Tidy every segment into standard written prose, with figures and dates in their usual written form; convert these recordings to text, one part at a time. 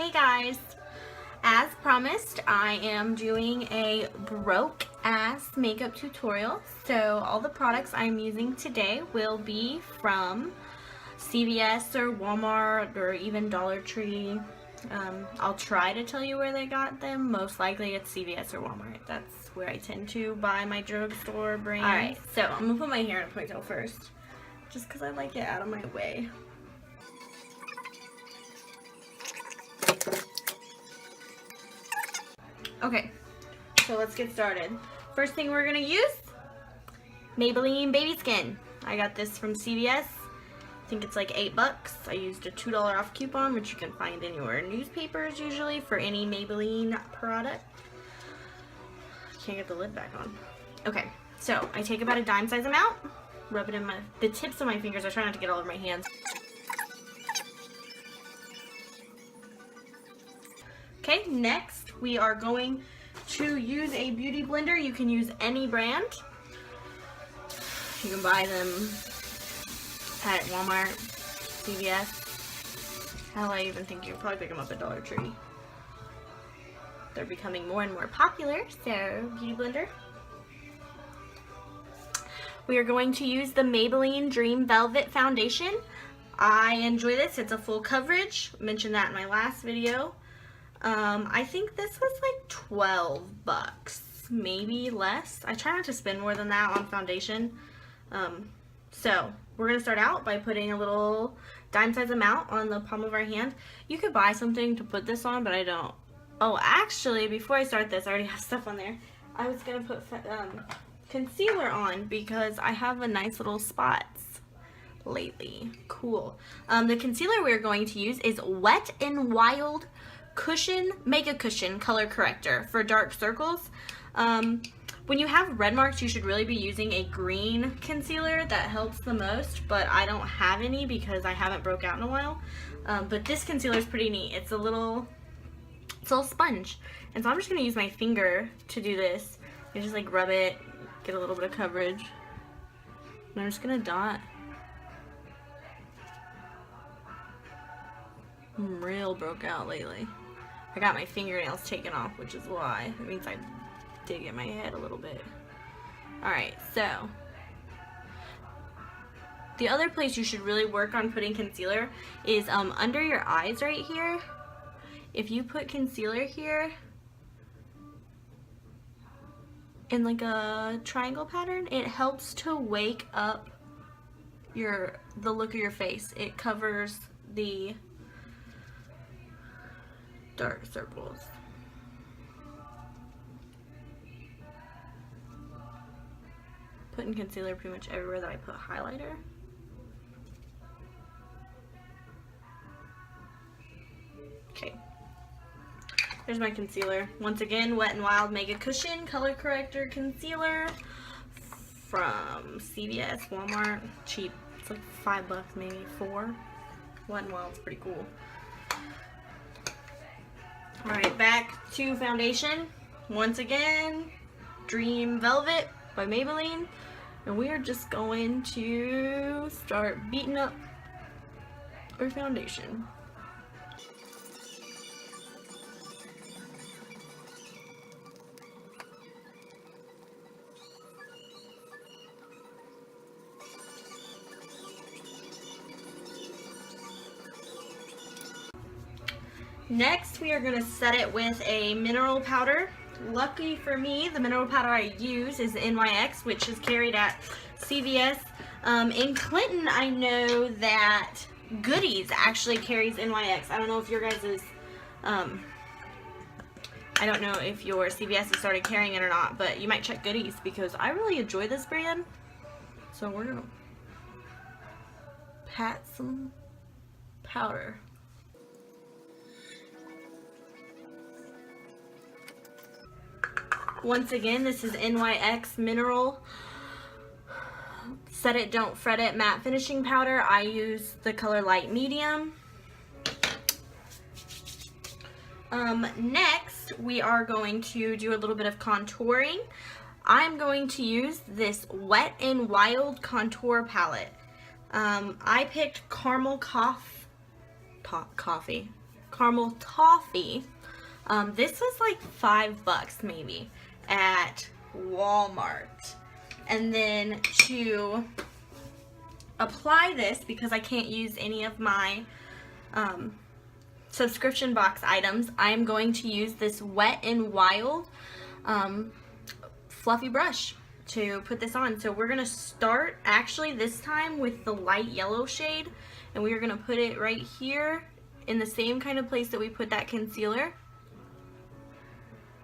Hey guys, as promised, I am doing a broke ass makeup tutorial. So all the products I'm using today will be from CVS or Walmart or even Dollar Tree. I'll try to tell you where they got them. Most likely it's CVS or Walmart. That's where I tend to buy my drugstore brands. Alright, so I'm gonna put my hair in a ponytail first, just because I like it out of my way. Okay, so let's get started. First thing we're gonna use, Maybelline Baby Skin. I got this from CVS. I think it's like $8. I used a $2 off coupon, which you can find anywhere. Newspapers usually for any Maybelline product. Can't get the lid back on. Okay, so I take about a dime size amount, rub it in the tips of my fingers. I try not to get all over my hands. Okay, next we are going to use a beauty blender. You can use any brand. You can buy them at Walmart, CVS. Hell, I even think you can probably pick them up at Dollar Tree. They're becoming more and more popular, so beauty blender. We are going to use the Maybelline Dream Velvet Foundation. I enjoy this. It's a full coverage. I mentioned that in my last video. I think this was like $12, maybe less. I try not to spend more than that on foundation. So we're gonna start out by putting a little dime size amount on the palm of our hand. You could buy something to put this on, but I don't. Oh, actually, before I start this, I already have stuff on there. I was gonna put concealer on because I have a nice little spots lately. Cool. The concealer we're going to use is Wet n Wild Cushion Mega Cushion Color Corrector for dark circles. When you have red marks, you should really be using a green concealer. That helps the most, but I don't have any because I haven't broke out in a while. But this concealer is pretty neat. It's a little sponge, and so I'm just gonna use my finger to do this. You just like rub it, get a little bit of coverage, and I'm just gonna dot. I'm real broke out lately. I got my fingernails taken off, which is why. It means I did get my head a little bit. Alright, so the other place you should really work on putting concealer is under your eyes right here. If you put concealer here in like a triangle pattern, it helps to wake up the look of your face. It covers the dark circles. Putting concealer pretty much everywhere that I put highlighter. Okay. There's my concealer. Once again, Wet n Wild Mega Cushion Color Corrector Concealer from CVS, Walmart. Cheap. It's like $5, maybe $4. Wet n Wild's pretty cool. Alright, back to foundation. Once again, Dream Velvet by Maybelline. And we are just going to start beating up our foundation. Next, we are going to set it with a mineral powder. Lucky for me, the mineral powder I use is NYX, which is carried at CVS. In Clinton, I know that Goodies actually carries NYX. I don't know if your guys' I don't know if your CVS has started carrying it or not, but you might check Goodies because I really enjoy this brand. So we're going to pat some powder. Once again, this is NYX Mineral Set It Don't Fret It Matte Finishing Powder. I use the color Light Medium. Next, we are going to do a little bit of contouring. I'm going to use this Wet n Wild Contour Palette. I picked Caramel Coffee. caramel toffee. This was like $5 maybe at Walmart. And then to apply this, because I can't use any of my subscription box items, I'm going to use this Wet n Wild fluffy brush to put this on. So we're going to start actually this time with the light yellow shade, and we are going to put it right here in the same kind of place that we put that concealer.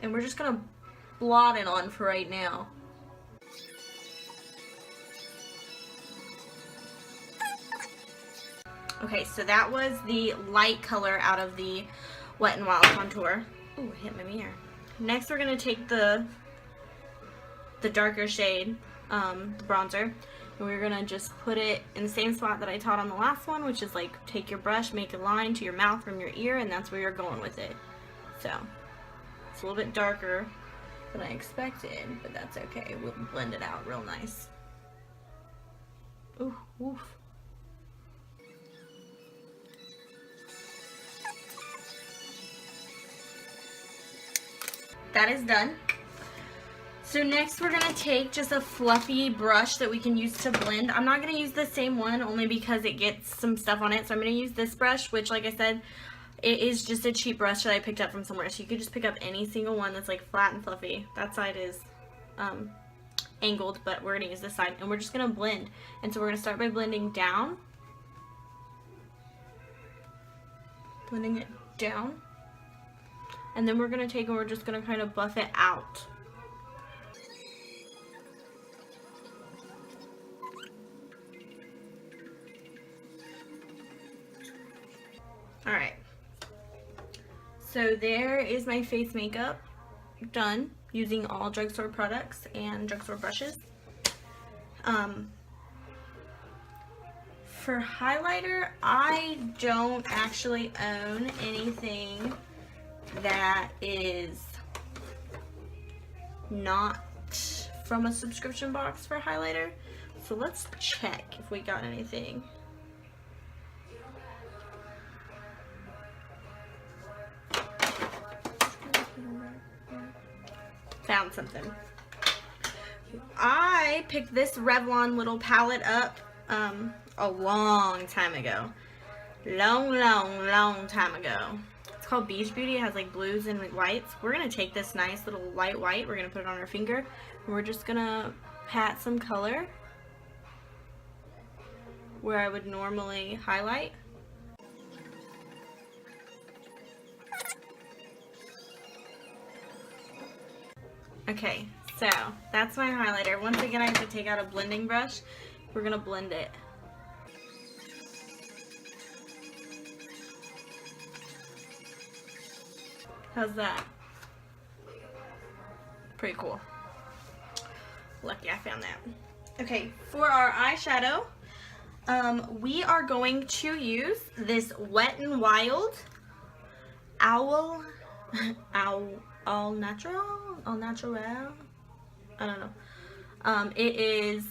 And we're just going to blot it on for right now. Okay, so that was the light color out of the Wet n Wild contour. Ooh, I hit my mirror. Next we're going to take the darker shade, the bronzer, and we're going to just put it in the same spot that I taught on the last one, which is like take your brush, make a line to your mouth from your ear, and that's where you're going with it. So it's a little bit darker than I expected, but that's okay. We'll blend it out real nice. Ooh, oof. That is done. So next we're going to take just a fluffy brush that we can use to blend. I'm not going to use the same one only because it gets some stuff on it. So I'm going to use this brush, which like I said, it is just a cheap brush that I picked up from somewhere. So you could just pick up any single one that's like flat and fluffy. That side is angled, but we're going to use this side. And we're just going to blend. And so we're going to start by blending down. Blending it down. And then we're going to take and we're just going to kind of buff it out. Alright. So there is my face makeup done using all drugstore products and drugstore brushes. For highlighter, I don't actually own anything that is not from a subscription box for highlighter. So let's check if we got anything. Found something. I picked this Revlon little palette up a long time ago. Long time ago. It's called Beach Beauty. It has like blues and whites. We're going to take this nice little light white. We're going to put it on our finger. And we're just going to pat some color where I would normally highlight. Okay, so that's my highlighter. Once again, I have to take out a blending brush. We're going to blend it. How's that? Pretty cool. Lucky I found that. Okay, for our eyeshadow, we are going to use this Wet n Wild All Natural? I don't know. It is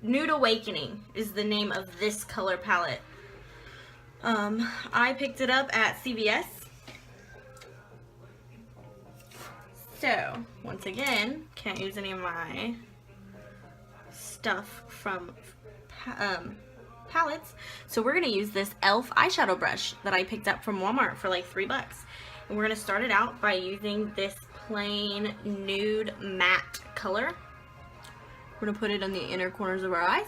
Nude Awakening is the name of this color palette. I picked it up at CVS. So, once again, can't use any of my stuff from palettes. So we're going to use this e.l.f. eyeshadow brush that I picked up from Walmart for like $3. And we're going to start it out by using this plain nude matte color. We're going to put it on the inner corners of our eyes.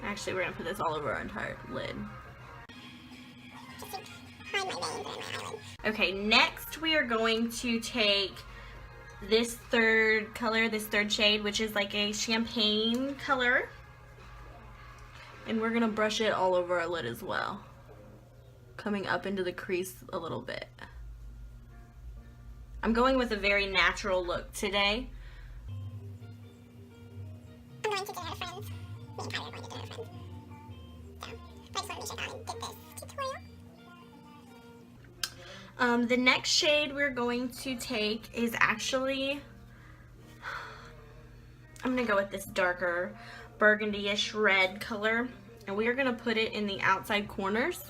Actually, we're going to put this all over our entire lid. Okay, next we are going to take this third color, this third shade, which is like a champagne color. And we're going to brush it all over our lid as well. Coming up into the crease a little bit. I'm going with a very natural look today. I'm going to dinner with friends. Me and Kylie are going to dinner with friends. So, I just want to make sure I did this tutorial. The next shade we're going to take is actually, I'm going to go with this darker burgundy-ish red color. And we are going to put it in the outside corners.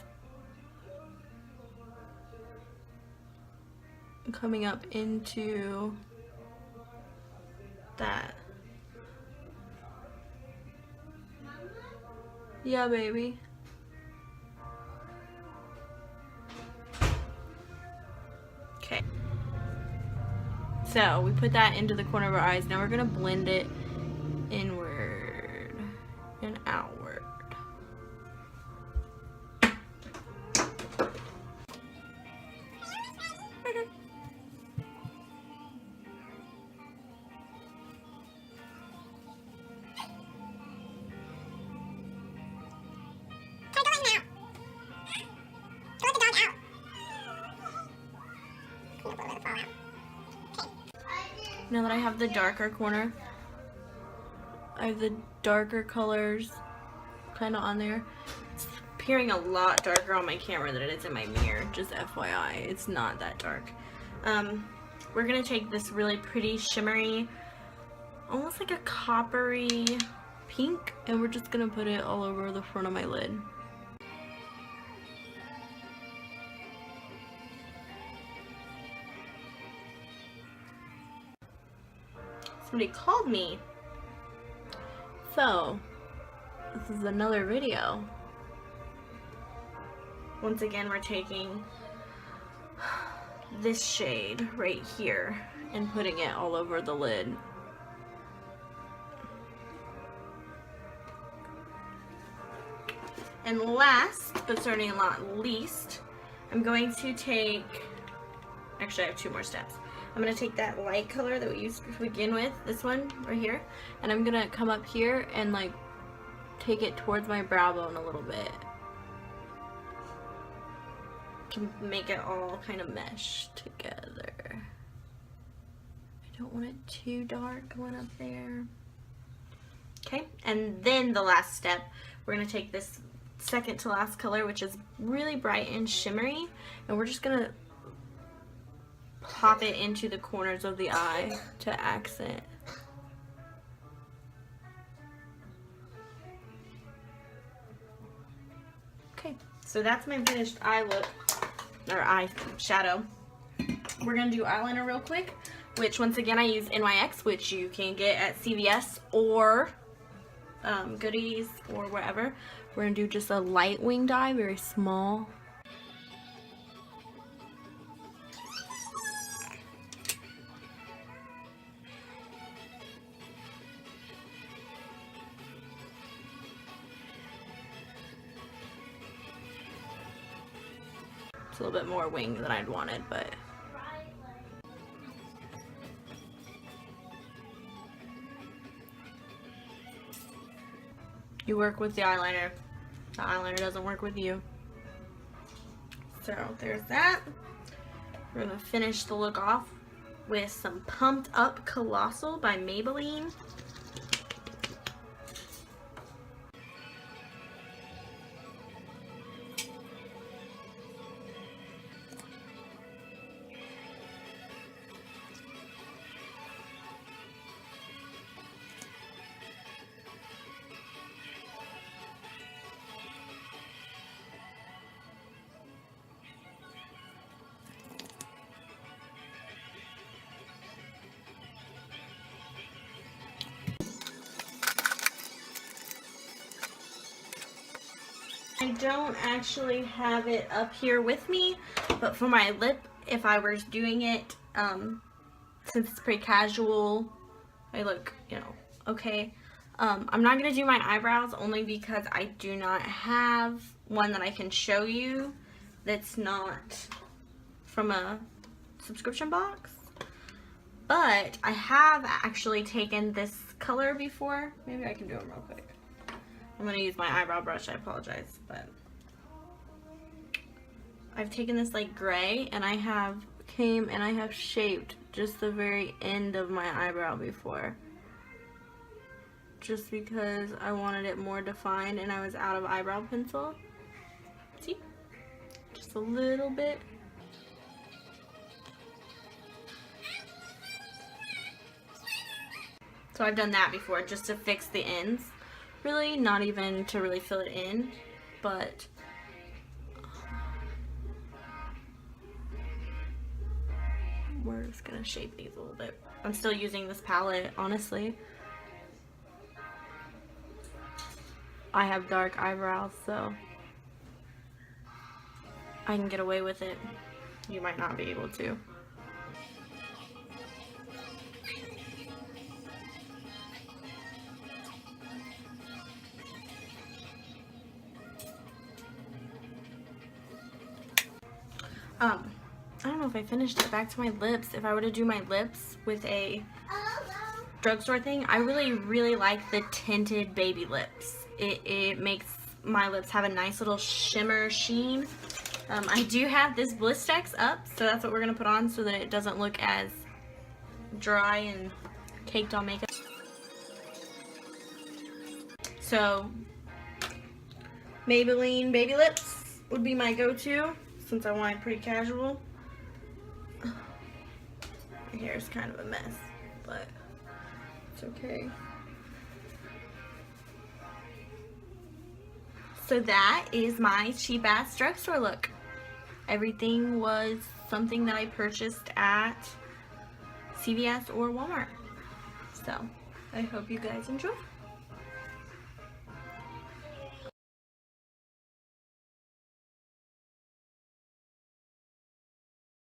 Coming up into that. Yeah, baby. Okay. So we put that into the corner of our eyes. Now we're going to blend it inward and outward. Now that I have the darker corner, I have the darker colors kind of on there. It's appearing a lot darker on my camera than it is in my mirror, just FYI. It's not that dark. We're going to take this really pretty shimmery, almost like a coppery pink, and we're just going to put it all over the front of my lid. Somebody called me. So, this is another video. Once again, we're taking this shade right here and putting it all over the lid. And last, but certainly not least, I'm going to take, actually I have 2 more steps. I'm going to take that light color that we used to begin with, this one right here, and I'm going to come up here and like take it towards my brow bone a little bit to make it all kind of mesh together. I don't want it too dark going up there. Okay, and then the last step, we're going to take this second to last color, which is really bright and shimmery, and we're just going to pop it into the corners of the eye to accent. Okay, so that's my finished eye look, or eye shadow. We're gonna do eyeliner real quick, which once again I use NYX, which you can get at CVS or Goodies or wherever. We're gonna do just a light winged eye, very small. It's a little bit more wing than I'd wanted, but you work with the eyeliner. The eyeliner doesn't work with you. So there's that. We're gonna finish the look off with some Pumped Up Colossal by Maybelline. I don't actually have it up here with me, but for my lip, if I was doing it, since it's pretty casual, I look, you know, okay. I'm not going to do my eyebrows only because I do not have one that I can show you that's not from a subscription box. But I have actually taken this color before. Maybe I can do them real quick. I'm going to use my eyebrow brush, I apologize, but I've taken this like gray and I have shaped just the very end of my eyebrow before. Just because I wanted it more defined and I was out of eyebrow pencil. See? Just a little bit. So I've done that before just to fix the ends. really, not even to really fill it in, but we're just gonna shape these a little bit. I'm still using this palette, honestly. I have dark eyebrows, so I can get away with it. You might not be able to. I don't know if I finished it. Back to my lips. If I were to do my lips with a drugstore thing, I really like the tinted baby lips. It makes my lips have a nice little shimmer sheen. I do have this Blistex up, so that's what we're going to put on so that it doesn't look as dry and caked on makeup. So, Maybelline Baby Lips would be my go-to since I want it pretty casual. My hair is kind of a mess, but it's okay. So that is my cheap ass drugstore look. Everything was something that I purchased at CVS or Walmart. So I hope you guys enjoy.